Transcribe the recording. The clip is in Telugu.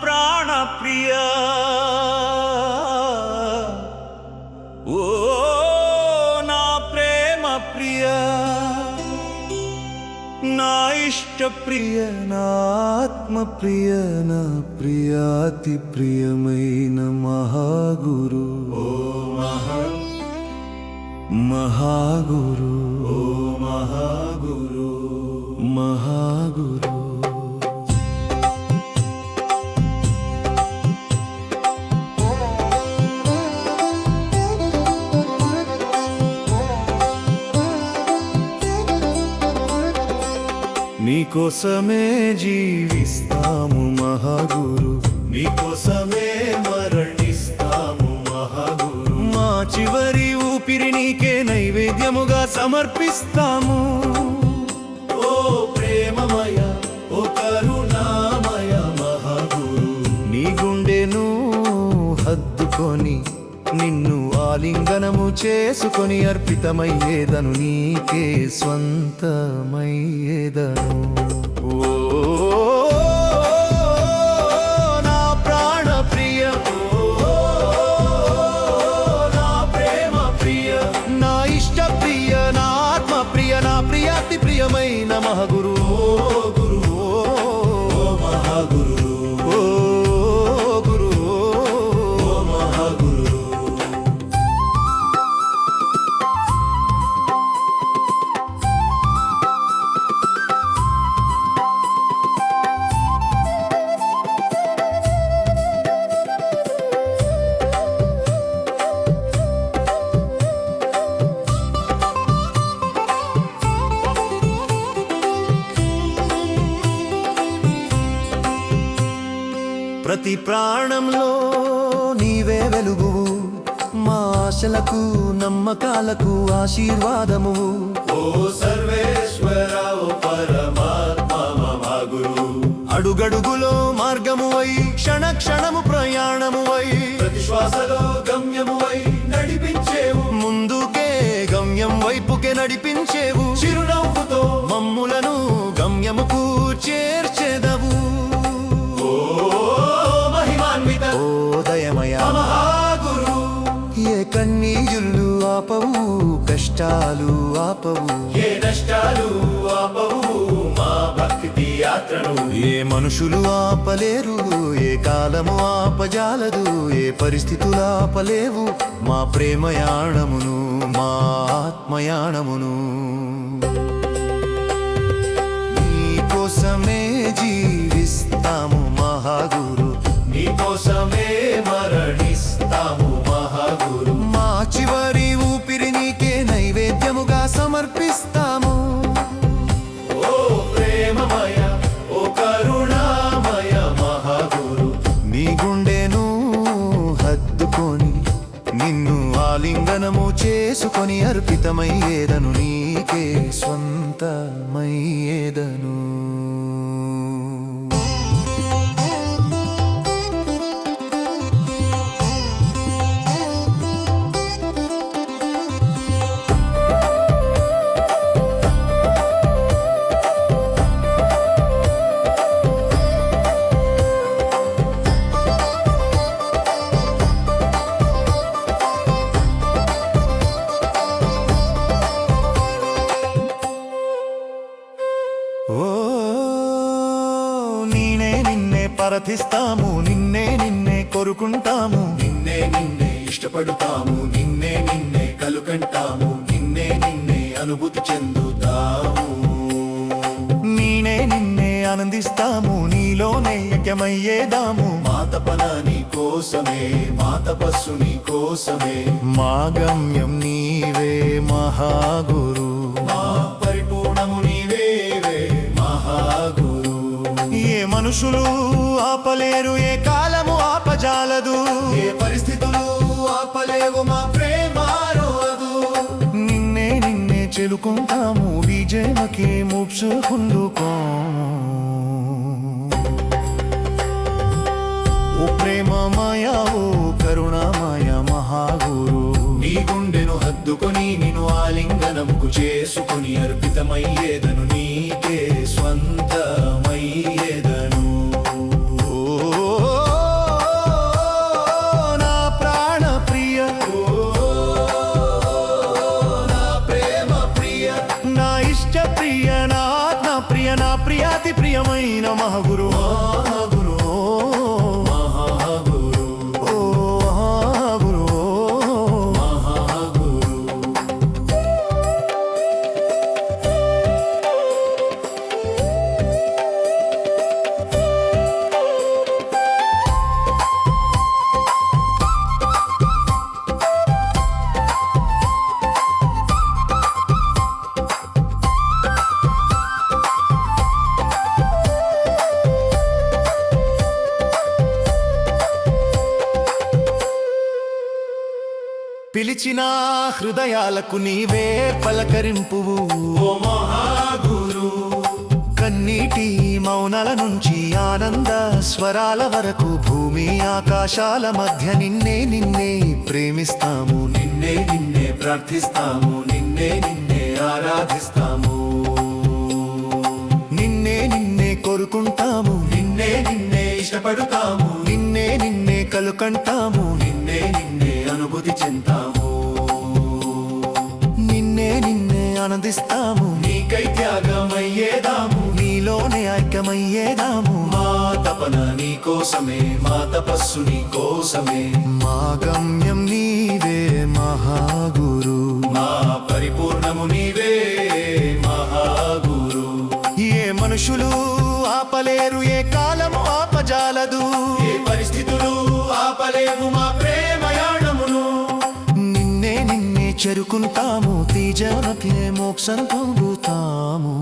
ప్రాణ ప్రియ ఓ నా ప్రేమ ప్రియ నా ఇష్ట ప్రియ నా ఆత్మ ప్రియ నా ప్రియాతి ప్రియమైన మహాగురు ఓ మహాగురు ఓ మహాగురు మహాగురు నీకోసమే జీవిస్తాము మహాగురు నీకోసమే మరణిస్తాము మహాగురు మా చివరి ఊపిరి నీకే నైవేద్యముగా సమర్పిస్తాము ఓ ప్రేమమయ ఓ కరుణామయ మహాగురు నీ గుండెను హద్దుకొని నిన్ను ఆలింగనము చేసుకొని అర్పితమయ్యేదను నీకే స్వంతమయ్యేదను ఓ నా ప్రాణ ప్రియ నా ప్రేమ ప్రియ నా ఇష్ట ప్రియ నా ఆత్మ ప్రియ నా ప్రియాతి ప్రియమైన మహాగురు గురు మహాగురు ప్రతి ప్రాణంలో నీవే వెలుగువు మా ఆశలకు నమ్మకాలకు ఆశీర్వాదము ఓ సర్వేశ్వర ఓ పరమాత్మ మహాగురు అడుగడుగులో మార్గము వై క్షణ క్షణము ప్రయాణము వై ప్రతి శ్వాసలో గమ్యము వై నడిపించేవు ముందుకే గమ్యం వైపుకే నడిపించేవు చిరునవ్వుతో మమ్ములను గమ్యముకు చేర్చెదవు మహాగురు ఏ కన్నీయులు ఆపవు కష్టాలు ఆపవు ఏ నష్టాలు ఆపవు మా భక్తి యాత్రను ఏ మనుషులు ఆపలేరు ఏ కాలము ఆపజాలదు ఏ పరిస్థితులు ఆపలేవు మా ప్రేమయాణమును మా ఆత్మయాణమును నీకోసమే జీవిస్తాము మహాగురు నీకోసమే మరణిస్తాము మహాగురు మా చివరి ఊపిరి నీకే నైవేద్యముగా సమర్పిస్తాము ఓ ప్రేమమయ ఓ కరుణామయ మహాగురు నీ గుండెను హత్తుకొని నిన్ను ఆలింగనము చేసుకొని అర్పితమయ్యేదను నీకే స్వంతమయ్యేదను ప్రార్థిస్తాము నిన్నే నిన్నే కోరుకుంటాము నిన్నే నిన్నే ఇష్టపడుతాము నిన్నే నిన్నే కలుకంటాము నిన్నే నిన్నే అనుభూతి చెందుతాము నీనే నిన్నే ఆనందిస్తాము నీలోనే ఐక్యమయ్యేదాము మా తపన నీ కోసమే మా తపస్సు నీ కోసమే మా గమ్యం నీవే మహాగురు మా పరిపూర్ణము నీవే మహాగురు ఏ మనుషులు ఆపలేరు ఏ కాలము ఆపజాలదు ఏ పరిస్థితులు ఆపలేవు మా ప్రేమారోదు నిన్నే నిన్నే చెలుకుంటాము విజయమకే ముప్సుకుందుకో ఓ ప్రేమమయ ఓ కరుణామయ మహాగురు నీ గుండెను హద్దుకొని నిన్ను ఆలింగనముకు చేసుకుని అర్పితమయ్యేదను నీకే స్వంతమయ్యేదను ఓ ప్రియమైన మహాగురు మహాగురు మహాగురు ఓ మహాగురు మహాగురు. పిలిచిన హృదయాలకు నీవే పలకరింపువు ఓ మహాగురు. కన్నీటి మౌనాల నుంచి ఆనంద స్వరాల వరకు భూమి ఆకాశాల మధ్య నిన్నే నిన్నే ప్రేమిస్తాము, నిన్నే నిన్నే ప్రార్థిస్తాము, నిన్నే నిన్నే ఆరాధిస్తాము, నిన్నే నిన్నే కోరుకుంటాము, నిన్నే నిన్నే ఇష్టపడతాము, నిన్నే నిన్నే కలుకంటాము, నిన్నే నిన్నే అనుభూతి చెందాము, నిన్నే నిన్నే ఆనందిస్తాము. నీకై త్యాగమయ్యేదాము, నీలోనే ఐక్యమయ్యేదాము. మా తపన నీ కోసమే, మా తపస్సు నీ కోసమే. మా గమ్యం నీవే మహాగురు, మా పరిపూర్ణము నీవే మహాగురు. ఏ మనుషులు ఆపలేరు, ఏ కాలము ఆపజాలదు, ఏ పరిస్థితులు ఆపలేవు మా ప్రేమయాణమును. నిన్నే నిన్నే చేరుకుంటాము, తీజనకే మోక్షం పొందుతాము.